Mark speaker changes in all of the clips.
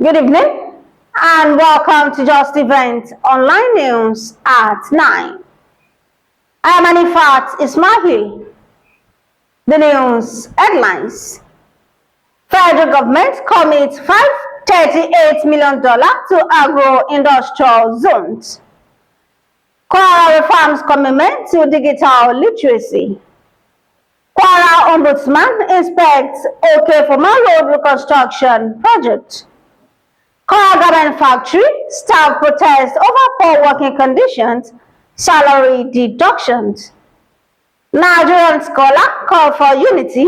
Speaker 1: Good evening and welcome to Justeventonline News at 9. I am Anifat Ismail. The news headlines. Federal government commits $538 million to agro-industrial zones. Kwara Reaffirms commitment to digital literacy. Kwara OMBUDSMAN inspects OKE-FOMO road reconstruction project. Kwara garment factory staff protest over poor working conditions, salary deductions. Nigerian scholar call for unity,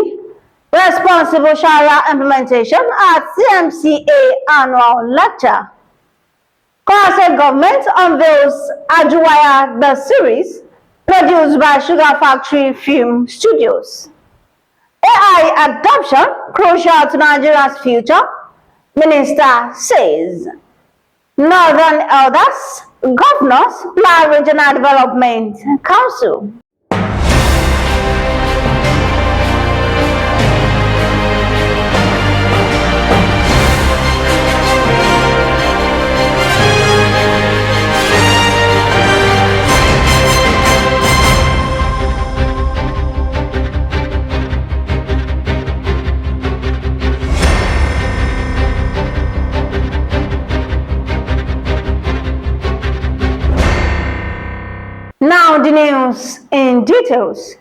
Speaker 1: responsible Sharia implementation at TMCA annual lecture. Kwara State government unveils AJUWAYA the series produced by Sugar Factory Film Studios. AI adoption crucial to Nigeria's future, Minister says. Northern elders, governors plan Regional Development Council. Now the news in details.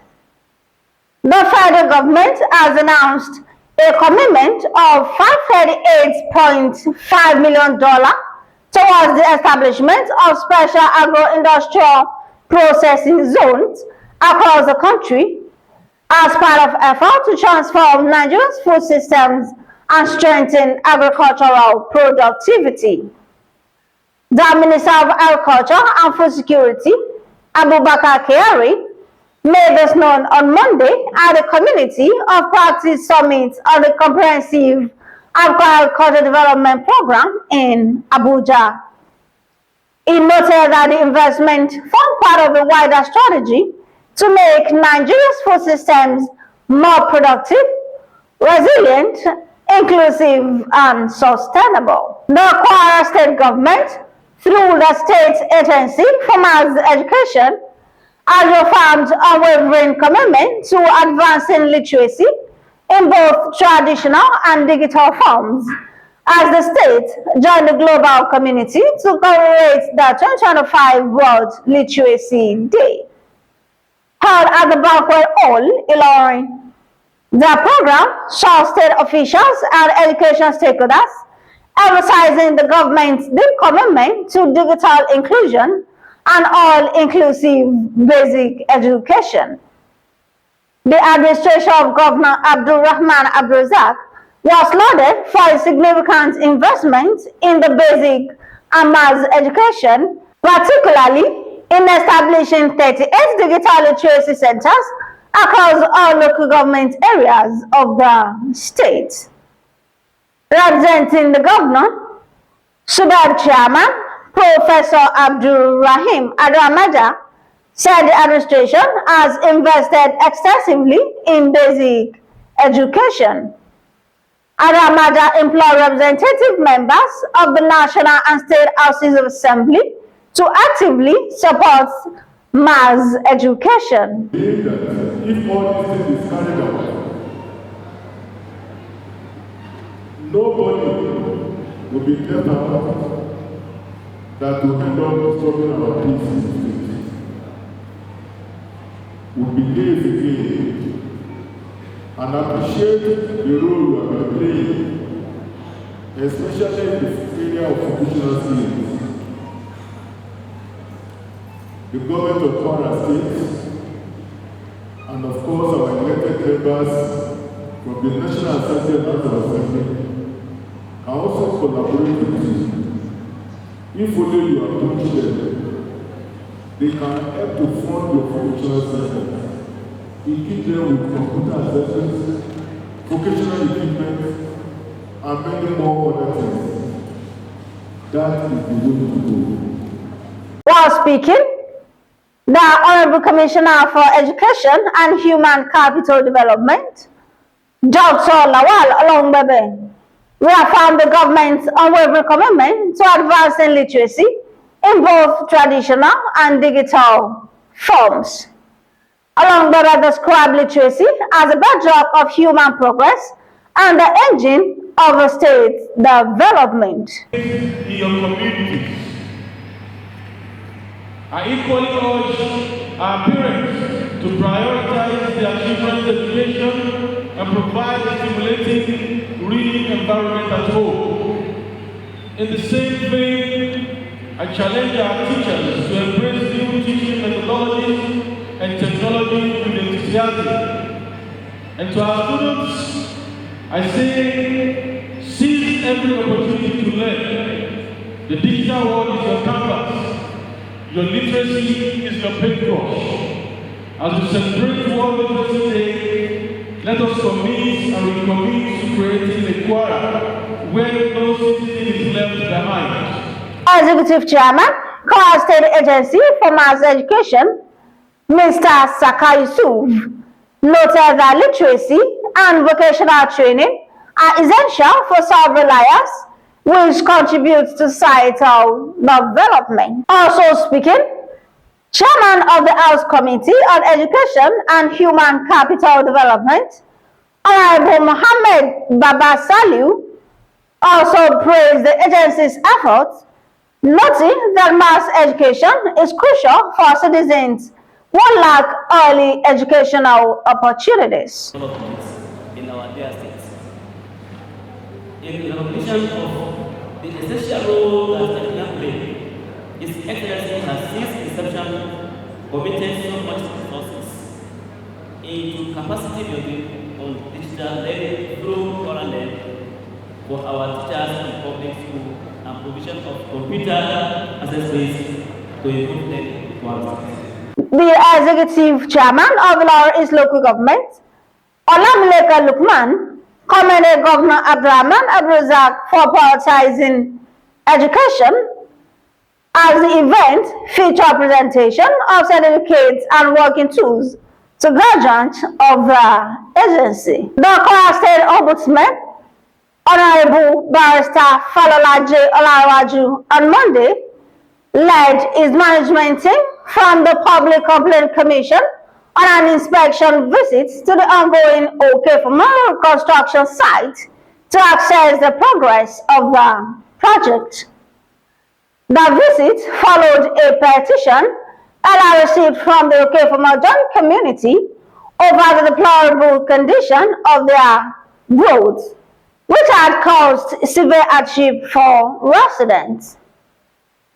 Speaker 1: The federal government has announced a commitment of $538.5 million towards the establishment of special agro-industrial processing zones across the country as part of effort to transform Nigeria's food systems and strengthen agricultural productivity. The Minister of Agriculture and Food Security, Abubakar Kyari, made this known on Monday at the Community of Practice Summit of the Comprehensive Agriculture Development Program in Abuja. He noted that the investment formed part of a wider strategy to make Nigeria's food systems more productive, resilient, inclusive, and sustainable. The Kwara State government, through the State Agency for Mass Education, has reaffirmed unwavering commitment to advancing literacy in both traditional and digital forms as the state joined the global community to commemorate the 2025 World Literacy Day. Held at the Banquet Hall, Ilorin, the program saw state officials and education stakeholders emphasizing the government's deep commitment to digital inclusion and all-inclusive basic education. The administration of Governor Abdulrahman Abdulrazak was lauded for its significant investment in the basic and mass education, particularly in establishing 38 digital literacy centers across all local government areas of the state. Representing the governor, Subeb Chairman, Professor Abdul Rahim Adramaja, said the administration has invested extensively in basic education. Adramaja implored representative members of the National and State Houses of Assembly to actively support mass education.
Speaker 2: If all this is carried out, nobody will be left out that will end up disturbing our peace in the state. We'll be days again and appreciate the role we have been playing, especially in the area of vocational skills. The government of Kwara State and of course our elected members from the National Assembly and National Assembly can also collaborate with you. If only you approach them, they can help to fund your vocational center. Equip them with computer accessories, vocational equipment, and many more other things. That is the way to go.
Speaker 1: While speaking, the Honorable Commissioner for Education and Human Capital Development, Dr. Lawal Olongbebe, reaffirmed the government's unwavering commitment to advancing literacy in both traditional and digital forms. Along with that, described literacy as a bedrock of human progress and the engine of a state's development.
Speaker 3: In your communities, I equally urge our parents to prioritize their children's education and provide a stimulating reading environment at home. In the same vein, I challenge our teachers to embrace new teaching methodologies and technology with enthusiasm. And to our students, I say, seize every opportunity to learn. The digital world is your canvas. Your literacy is your paintbrush. As we celebrate World Literacy Day, let us commit and recommit to creating a Kwara where no citizen is left behind.
Speaker 1: Executive Chairman, Kwara State Agency for Mass Education, Mr. Saka Yusuf, noted that literacy and vocational training are essential for self-reliance, which contributes to societal development. Also speaking, Chairman of the House Committee on Education and Human Capital Development, Honorable Mohammed Baba Saliu, also praised the agency's efforts, noting that mass education is crucial for citizens who lack early educational opportunities.
Speaker 4: In our dear states, in the recognition of the essential role that Nigerian play, His Excellency has since inception committed so much resources into capacity building on digital learning through Kwara Learn for our teachers in public school and provision of computer accessories to improve learning to our students.
Speaker 1: The Executive Chairman of Lahore East Local Government, Olamileka Lukman, commended Governor Abdurrahman Abdulrazak for prioritizing education, as the event featured presentation of certificates and working tools to graduates of the agency. The Kwara State Ombudsman, Honorable Barrister Falola J. Olarwaju, on Monday, led his management team from the Public Complaint Commission on an inspection visit to the ongoing OKE-FOMO construction site to assess the progress of the project. The visit followed a petition I received from the OKE-FOMO joint community over the deplorable condition of their roads, which had caused severe hardship for residents.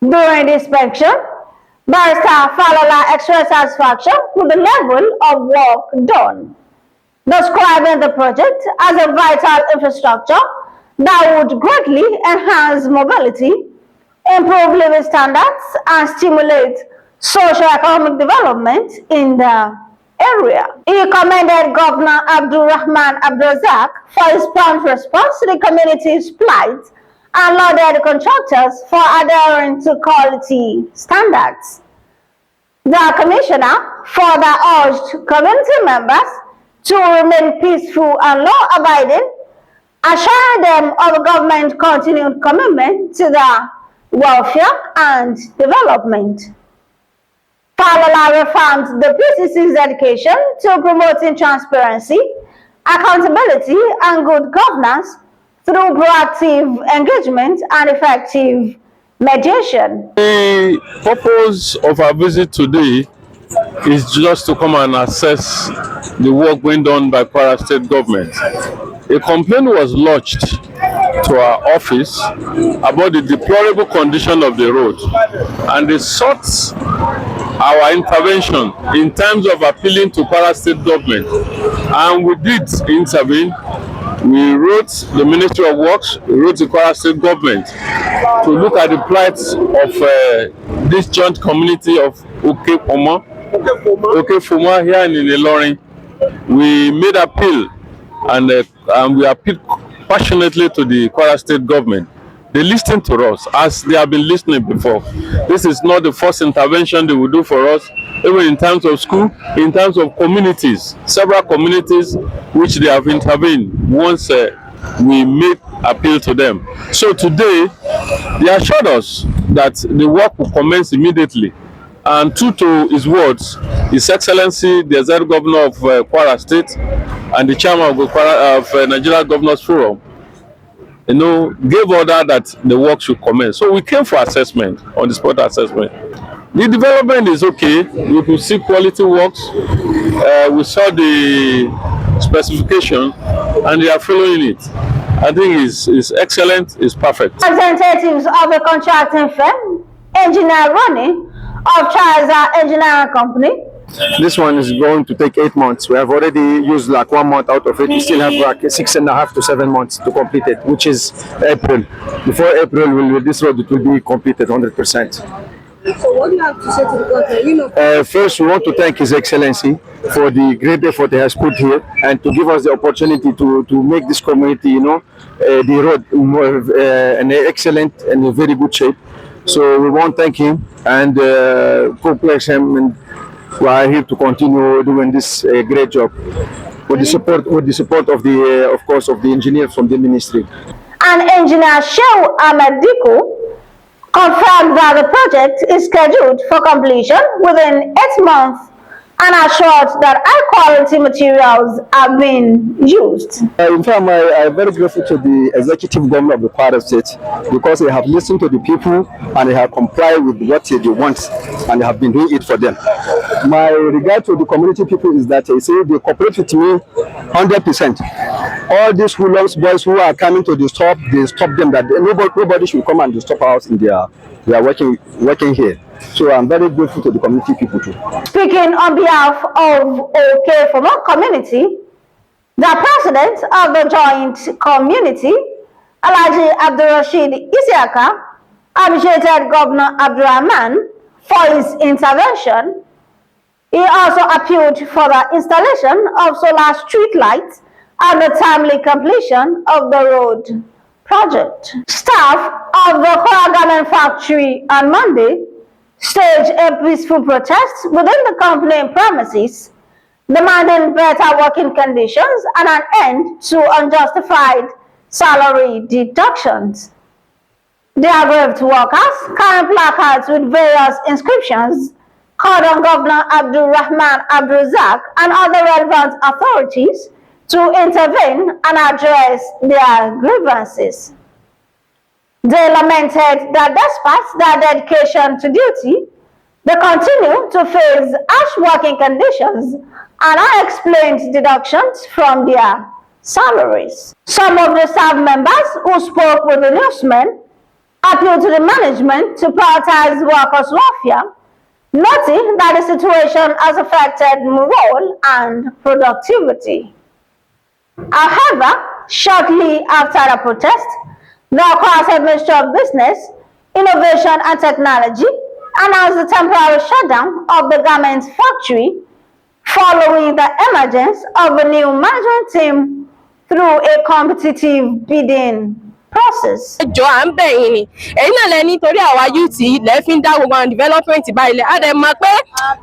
Speaker 1: During the inspection, Barrister Falola expressed satisfaction with the level of work done, describing the project as a vital infrastructure that would greatly enhance mobility, improve living standards, and stimulate socio-economic development in the area. He commended Governor Abdurrahman Abdulrazak for his prompt response to the community's plight and lauded the contractors for adhering to quality standards. The Commissioner further urged community members to remain peaceful and law-abiding, assuring them of the government's continued commitment to the welfare and development. Falola reaffirmed the PCC's dedication to promoting transparency, accountability, and good governance through proactive engagement and effective mediation.
Speaker 5: The purpose of our visit today is just to come and assess the work being done by Kwara State government. A complaint was lodged to our office about the deplorable condition of the road, and they sought our intervention in terms of appealing to Kwara State government, and we did intervene. We wrote the Ministry of Works, we wrote the Kwara State government to look at the plight of this joint community of OKE-FOMO here in Ilorin. We made appeal and we appealed passionately to the Kwara State government. They listened to us as they have been listening before. This is not the first intervention they will do for us, even in terms of school, in terms of communities, several communities which they have intervened once we made appeal to them. So today, they assured us that the work will commence immediately. And true to his words, His Excellency, the Executive Governor of Kwara State and the Chairman of the Nigeria Governors Forum, gave order that the work should commence. So we came for assessment, on the spot assessment. The development is okay. We could see quality works. We saw the specification, and they are following it. I think it's excellent. It's perfect.
Speaker 1: Representatives of a contracting firm, Engineer Ronnie of Charles Engineering Company.
Speaker 6: This one is going to take 8 months. We have already used like 1 month out of it. We still have like 6.5 to 7 months to complete it, which is April. Before April, this road it will be completed 100%.
Speaker 7: So what do you have to say to the government?
Speaker 6: First, we want to thank His Excellency for the great effort he has put here and to give us the opportunity to make this community, the road more in an excellent and a very good shape. So we want to thank him and congratulate him, and we are here to continue doing this great job with the support of the of course of the engineers from the ministry.
Speaker 1: And Engineer Shehu Ahmed Diko confirmed that the project is scheduled for completion within 8 months and assured that high-quality materials are being used.
Speaker 6: In fact, I am very grateful to the Executive Governor of the Kwara State because they have listened to the people and they have complied with what they want and they have been doing it for them. My regard to the community people is that they say they cooperate with me 100%. All these hoodlums boys who are coming to disturb, they stop them, that nobody should come and disturb us in their working here. So I'm very grateful to the community people too.
Speaker 1: Speaking on behalf of OKE-FOMO community, the president of the joint community, Alhaji Abdulrasheed Isiaka, appreciated Governor Abdulrahman for his intervention. He also appealed for the installation of solar street lights and the timely completion of the road project. Staff of the Kwara Garment Factory on Monday staged a peaceful protest within the company premises, demanding better working conditions and an end to unjustified salary deductions. The aggrieved workers carrying placards with various inscriptions called on Governor Abdulrahman Abdulrazak and other relevant authorities to intervene and address their grievances. They lamented that despite their dedication to duty, they continue to face harsh working conditions and unexplained deductions from their salaries. Some of the staff members who spoke with the newsmen appealed to the management to prioritize workers' welfare, noting that the situation has affected morale and productivity. However, shortly after the protest, the Kwara Ministry of Business, Innovation and Technology announced the temporary shutdown of the garment factory following the emergence of a new management team through a competitive bidding process.
Speaker 7: Ẹjọ́ à ń bẹ̀ yín ni ẹ̀yin náà lẹ nítorí àwa youth ilẹ̀ fi ń dá gbogbo àwọn development bá ilẹ̀ a dẹ̀ mọ̀ pé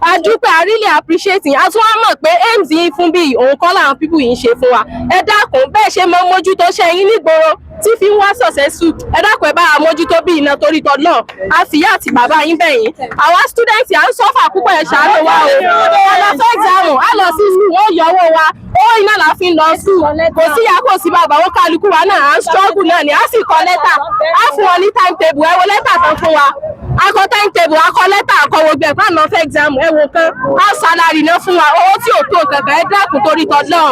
Speaker 7: a dúpẹ́ I really appreciate yín a tún wá mọ̀ pé aims yín fún bí òun kọ́ làwọn people yìí ń ṣe fún wa ẹ dákun bẹ́ẹ̀ ṣe mọ mójútó ṣe yín nígboro tí fi ń wá successful ẹ dákun ẹ bá a mójútó bí iná torí tọ́lọ́ a fi yá àti bàbá yín bẹ̀ yín àwa students à ń sọ́fà púpọ̀ ẹ̀ ṣàánú wa o a lọ fẹ́ exam a lọ sí school ó yọ owó wa owó iná la fi ń lọ school kò sí ìyá kò sí bàbá wọn kálukú wa náà à ń struggle náà ni a sì kọ lẹ́tà a fún wọn ní timetable ẹ wo lẹ́tà tán fún wa a kọ timetable a kọ lẹ́tà a kọ gbogbo ẹ̀ fún àná fẹ́ exam ẹ wo kan a salary náà fún wa owó tí ò tó kankan ẹ dákun torí tọ́lọ́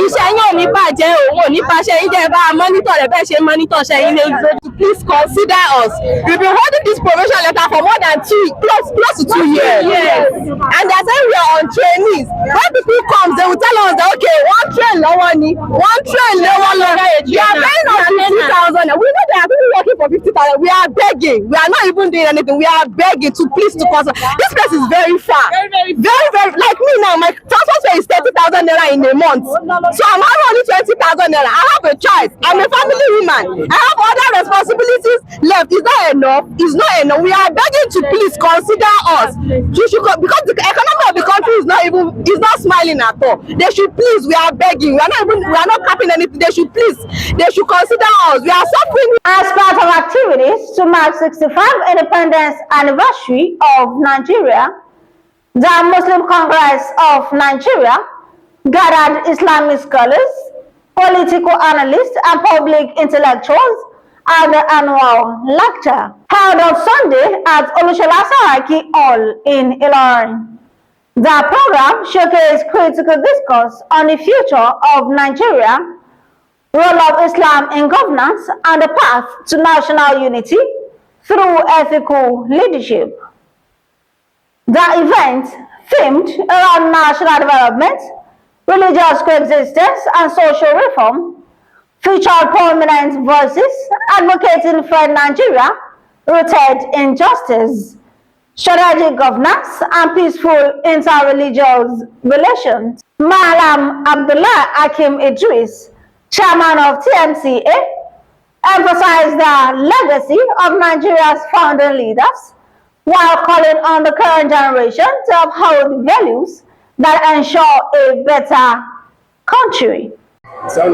Speaker 7: iṣẹ́ yín ò ní bàjẹ́ òun ò ní bàṣẹ yín jẹ́ bá a monitor rẹ̀ bẹ́ẹ̀ ṣe monitor ṣe yín lójú. Please consider us. We've been holding this promotion letter for more than close to 2 years. And they are saying we are on trainees. When people come, they will tell us that okay, 1 train lower ni, 1 train lower. We are paying us 50,000. We know they are people working for 50,000. We are begging. We are not even doing anything. We are begging to please to consider. This place is very far. Very like me now. My transport fare is 30,000 naira in a month. So I'm only 20,000 naira. I have a child. I'm a family woman. I have other responsibilities left. Is that enough? It's not enough. We are begging to please consider us. You should because the economy of of the country is not smiling at all. They should please, we are begging, we are not capping anything. They should consider us. We are suffering.
Speaker 1: As part of activities to mark 65th independence anniversary of Nigeria, the Muslim Congress of Nigeria gathered Islamic scholars, political analysts, and public intellectuals at the annual lecture held on Sunday at Olushola Saraki Hall in Ilorin. The program showcased critical discourse on the future of Nigeria, role of Islam in governance, and the path to national unity through ethical leadership. The event, themed around national development, religious coexistence, and social reform, featured prominent voices advocating for Nigeria rooted in justice, strategic governance, and peaceful inter-religious relations. Malam Abdullah Hakim Idris, chairman of TMCA, emphasized the legacy of Nigeria's founding leaders while calling on the current generation to uphold values that ensure a better country.
Speaker 6: Your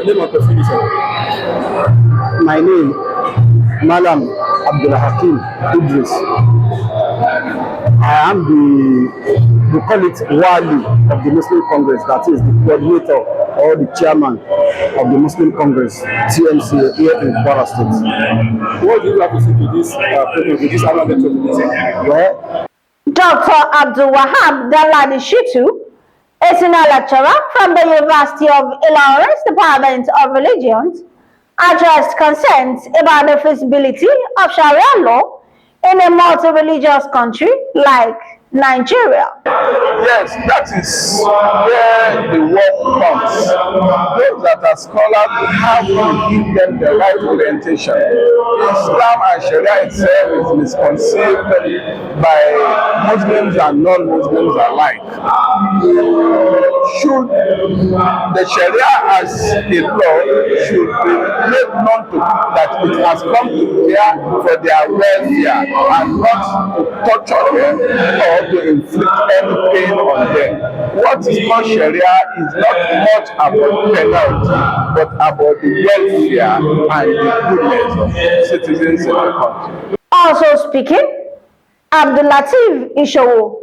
Speaker 6: name and profession, sir? My name, Malam Abdullah Hakim Idris. I am we call it Wali of the Muslim Congress, that is the coordinator or the chairman of the Muslim Congress, TMCA, here in Kwara State. What do you have to say to this program, to this annual lecture? Well,
Speaker 1: Dr. Abdul Wahab Daladi Shitu, a senior lecturer from the University of Ilorin's Department of Religions, addressed concerns about the feasibility of Sharia law in a multi-religious country like Nigeria.
Speaker 8: Yes, that is where the work comes. Those that are scholars have to give them the right orientation. Islam and Sharia itself is misconceived by Muslims and non-Muslims alike. Should the Sharia as a law should be made known to people that it has come to care for their welfare and not to torture them or to inflict any pain on them. What is called Sharia is not much about penalty, but about the welfare and the goodness of citizens in the country.
Speaker 1: Also speaking, Abdul Latif Ishowo,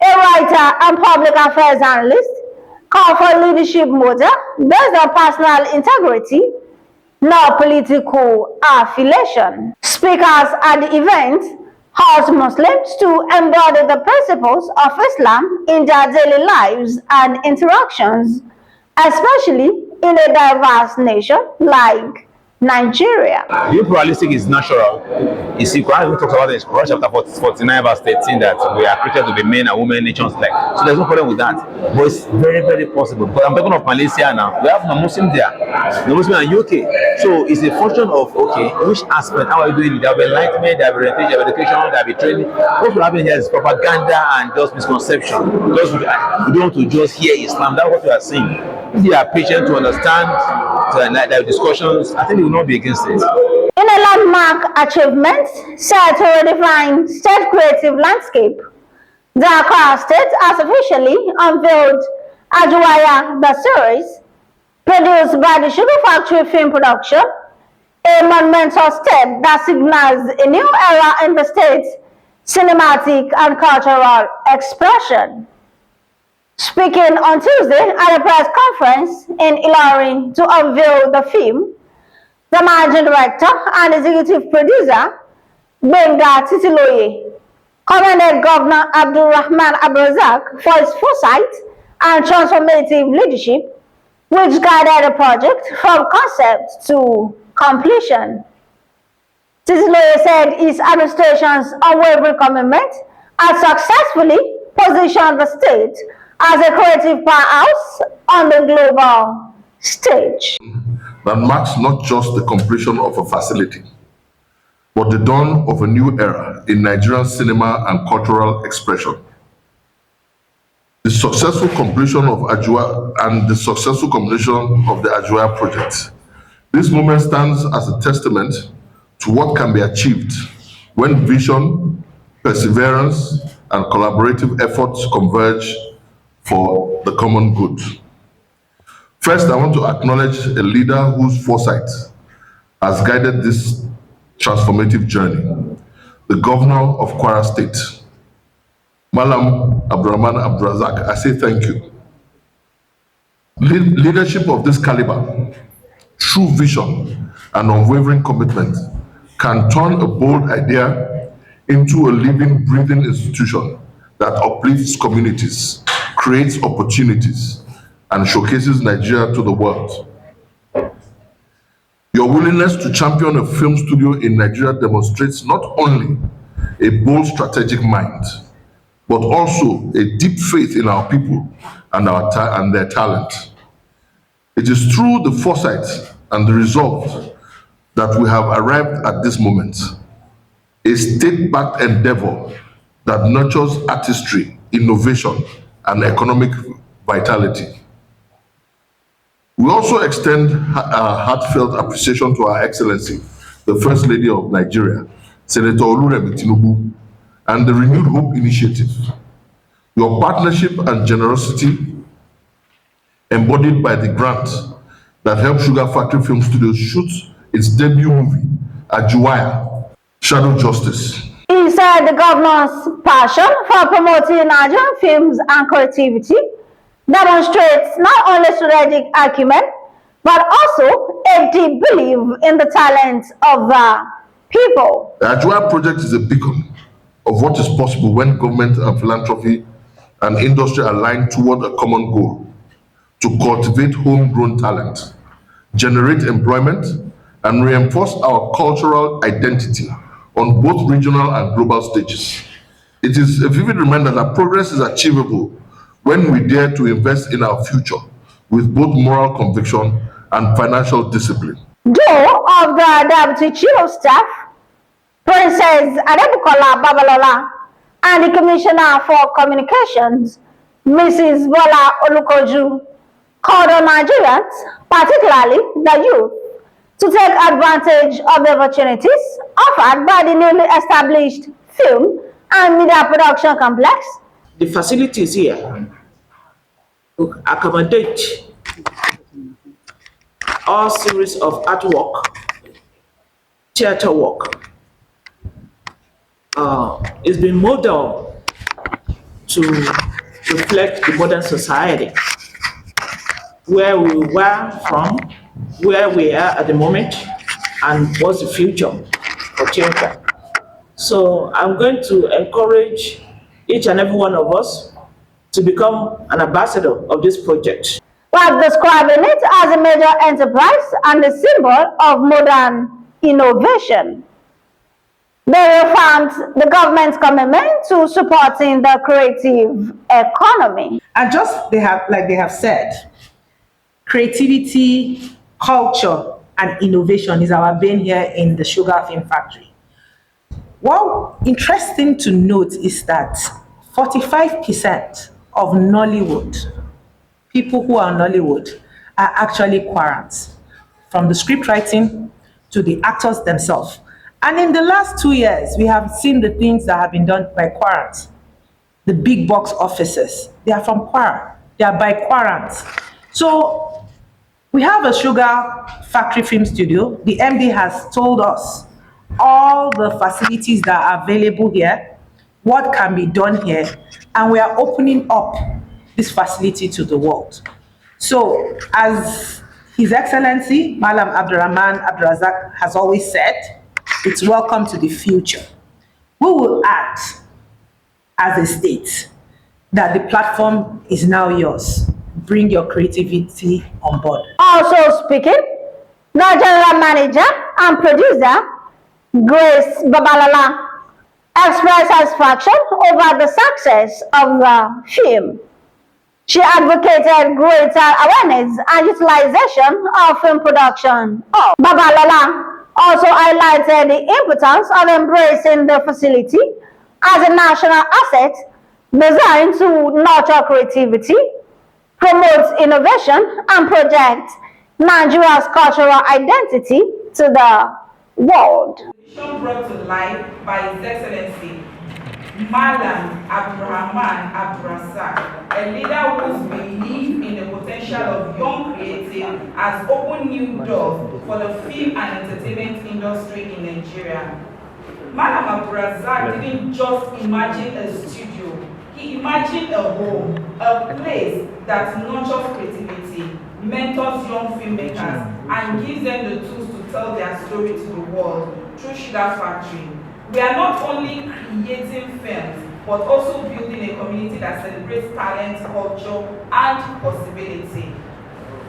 Speaker 1: a writer and public affairs analyst, called for leadership model based on personal integrity, not political affiliation. Speakers at the event urged Muslims to embody the principles of Islam in their daily lives and interactions, especially in a diverse nation like Nigeria.
Speaker 9: Being pluralistic is natural. You see, Quran talks about this. Quran chapter 49 verse 13 that we are created to be men and women nations like. So there's no problem with that. But it's very, very possible. Because I'm talking of Malaysia now. We have no Muslim there. No Muslim in UK. So it's a function of, okay, which aspect, how are you doing? There will be enlightenment, there will be orientation, there will be education, there will be training. What will happen here is propaganda and just misconception. Just, we don't want to just hear Islam. That's what we are saying. If they are patient to understand their discussions, I think they will not be against it.
Speaker 1: In a landmark achievement set to redefine state creative landscape, the Kwara State has officially unveiled AJUWAYA, the series, produced by the Sugar Factory Film Production, a monumental step that signals a new era in the state's cinematic and cultural expression. Speaking on Tuesday at a press conference in Ilorin to unveil the film, the managing director and executive producer, Benga Titiloye, commended Governor Abdulrahman Abrazak for his foresight and transformative leadership, which guided the project from concept to completion. Titiloye said his administration's unwavering commitment has successfully positioned the state as a creative powerhouse on the global stage.
Speaker 10: That marks not just the completion of a facility, but the dawn of a new era in Nigerian cinema and cultural expression. The successful completion of AJUWAYA and the successful completion of the AJUWAYA project. This moment stands as a testament to what can be achieved when vision, perseverance, and collaborative efforts converge for the common good. First, I want to acknowledge a leader whose foresight has guided this transformative journey, the governor of Kwara State, Malam Abdurrahman Abdurazak. I say thank you. Leadership of this caliber, true vision, and unwavering commitment can turn a bold idea into a living, breathing institution that uplifts communities, creates opportunities, and showcases Nigeria to the world. Your willingness to champion a film studio in Nigeria demonstrates not only a bold strategic mind, but also a deep faith in our people and their talent. It is through the foresight and the resolve that we have arrived at this moment, a state-backed endeavor that nurtures artistry, innovation, and economic vitality. We also extend our heartfelt appreciation to Her Excellency, the First Lady of Nigeria, Senator Oluremi Tinubu, and the Renewed Hope Initiative. Your partnership and generosity embodied by the grant that helped Sugar Factory Film Studios shoot its debut movie, AJUWAYA, Shadow Justice.
Speaker 1: He said the governor's passion for promoting Nigerian films and creativity demonstrates not only strategic acumen, but also a deep belief in the talents of the people.
Speaker 10: The AJUWAYA project is a beacon of what is possible when government and philanthropy and industry align toward a common goal: to cultivate homegrown talent, generate employment, and reinforce our cultural identity on both regional and global stages. It is a vivid reminder that progress is achievable when we dare to invest in our future with both moral conviction and financial discipline.
Speaker 1: Joe of the Deputy Chief of Staff, Princess Adebukola Babalola, and the Commissioner for Communications, Mrs. Bola Olukoju, called on Nigerians, particularly the youth, to take advantage of the opportunities offered by the newly established film and media production complex.
Speaker 11: The facilities here accommodate all series of artwork, theater work. It's been modeled to reflect the modern society, where we were from, where we are at the moment, and what's the future for theater. So I'm going to encourage each and every one of us to become an ambassador of this project.
Speaker 1: While describing it as a major enterprise and a symbol of modern innovation. They reaffirmed the government's commitment to supporting the creative economy.
Speaker 12: And just they have said, creativity, culture, and innovation is our vein here in the Sugar Film Factory. What interesting to note is that 45% of Nollywood, people who are Nollywood, are actually Kwarans, from the script writing to the actors themselves. And in the last 2 years, we have seen the things that have been done by Kwarans. The big box offices, they are from Kwara. They are by Kwarans. So we have a Sugar Factory Film Studio. The MD has told us all the facilities that are available here, what can be done here, and we are opening up this facility to the world. So as His Excellency, Malam Abdurrahman Abdurazak has always said, it's welcome to the future. We will act as a state that the platform is now yours. Bring your creativity on board.
Speaker 1: Also speaking, the general manager and producer, Grace Babalala, expressed satisfaction over the success of the film. She advocated greater awareness and utilization of film production. Babalala also highlighted the importance of embracing the facility as a national asset designed to nurture creativity, promote innovation, and project Nigeria's cultural identity to the world.
Speaker 12: Brought to life by His Excellency
Speaker 13: Malam Abdurrahman Abdurrazak, a leader whose belief in the potential of young creative has opened new doors for the film and entertainment industry in Nigeria. Malam Abdurrazak didn't just imagine a studio, he imagined a home, a place that nurtures creativity, mentors young filmmakers, and gives them the tools to tell their story to the world through Sugar Factory. We are not only creating films, but also building a community that celebrates talent, culture, and possibility.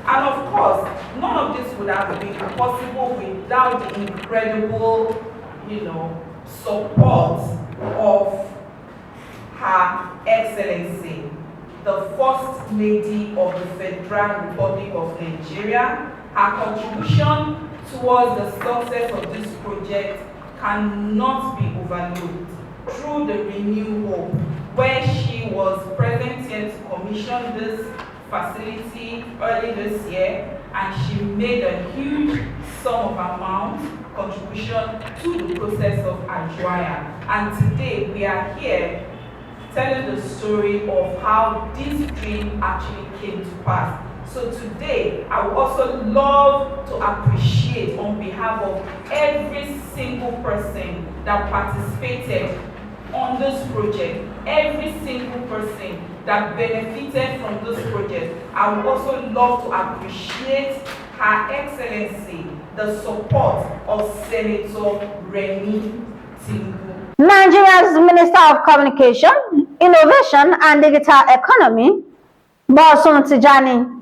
Speaker 13: And of course, none of this would have been possible without the incredible, support of Her Excellency, the First Lady of the Federal Republic of Nigeria. Her contribution towards the success of this project cannot be overlooked through the Renew Hope, where she was present here to commission this facility early this year, and she made a huge sum of amount contribution to the process of AJUWAYA. And today we are here telling the story of how this dream actually came to pass. So today, I would also love to appreciate on behalf of every single person that participated on this project, every single person that benefited from this project. I would also love to appreciate Her Excellency, the support of Senator Remi Tinubu.
Speaker 1: Nigeria's Minister of Communication, Innovation and Digital Economy, Bosun Tijani,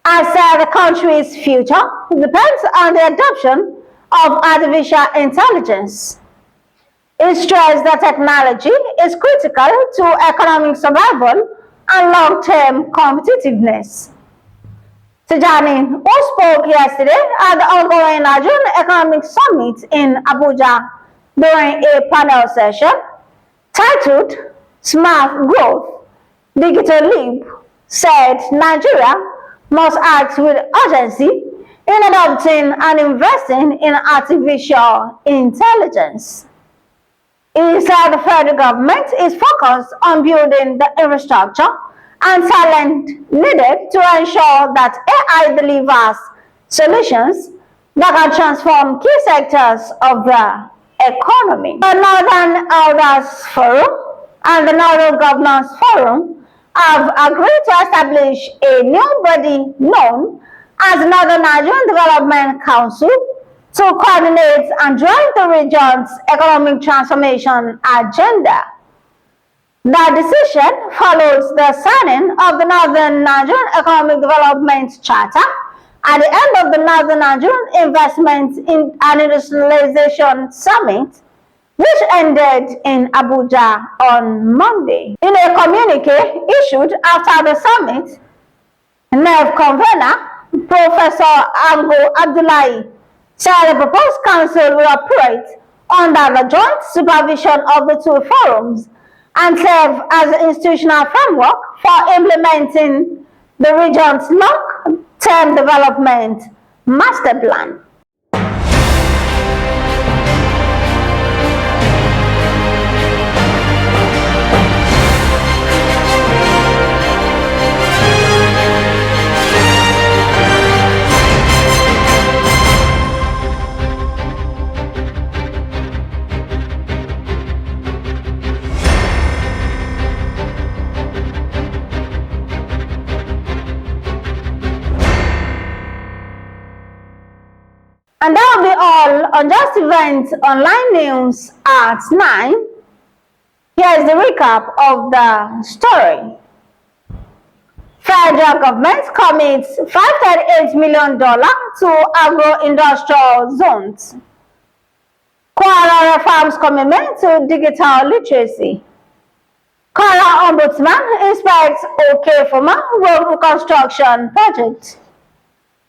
Speaker 1: has said the country's future depends on the adoption of artificial intelligence. He stressed that technology is critical to economic survival and long-term competitiveness. Tijani, who spoke yesterday at the ongoing Nigerian Economic Summit in Abuja during a panel session titled Smart Growth, Digital Leap, said Nigeria must act with urgency in adopting and investing in artificial intelligence. He said the federal government is focused on building the infrastructure and talent needed to ensure that AI delivers solutions that can transform key sectors of the economy. The Northern Elders Forum and the Northern Governors Forum have agreed to establish a new body known as the Northern Nigerian Development Council to coordinate and drive the region's economic transformation agenda. The decision follows the signing of the Northern Nigerian Economic Development Charter at the end of the Northern Nigerian Investment and Industrialization Summit, which ended in Abuja on Monday. In a communique issued after the summit, NEV convener Professor Ango Abdullahi said the proposed council will operate under the joint supervision of the two forums and serve as an institutional framework for implementing the region's long-term development master plan. And that will be all on Justeventonline news at 9. Here's the recap of the story. Federal government commits $538 million to agro-industrial zones. Kwara Reaffirms commitment to digital literacy. Kwara Ombudsman inspects OKE-FOMO road reconstruction project.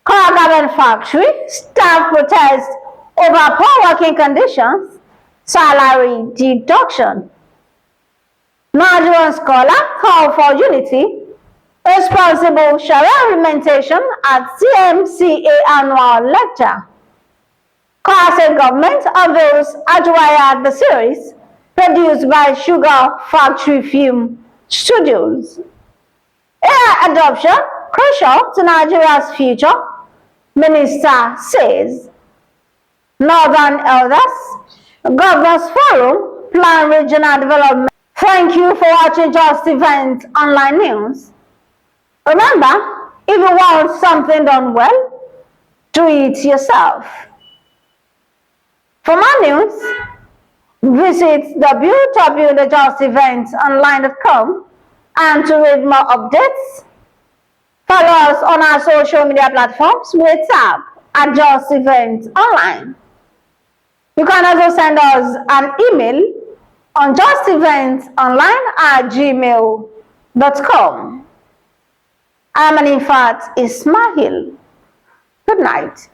Speaker 1: Kwara Garment Factory staff protest over poor working conditions, salary deduction. Nigerian scholar call for unity, responsible Sharia implementation at TMCA annual lecture. Kwara State government unveils AJUWAYA the series, produced by Sugar Factory Film Studios. AI adoption crucial to Nigeria's future, Minister says. Northern Elders, Governors Forum, Plan Regional Development. Thank you for watching Justeventonline News. Remember, if you want something done well, do it yourself. For more news, visit www.justeventonline.com, and to read more updates, follow us on our social media platforms with tab at Justeventonline. You can also send us an email on justeventonline@gmail.com. I'm Anifat Ismail. Good night.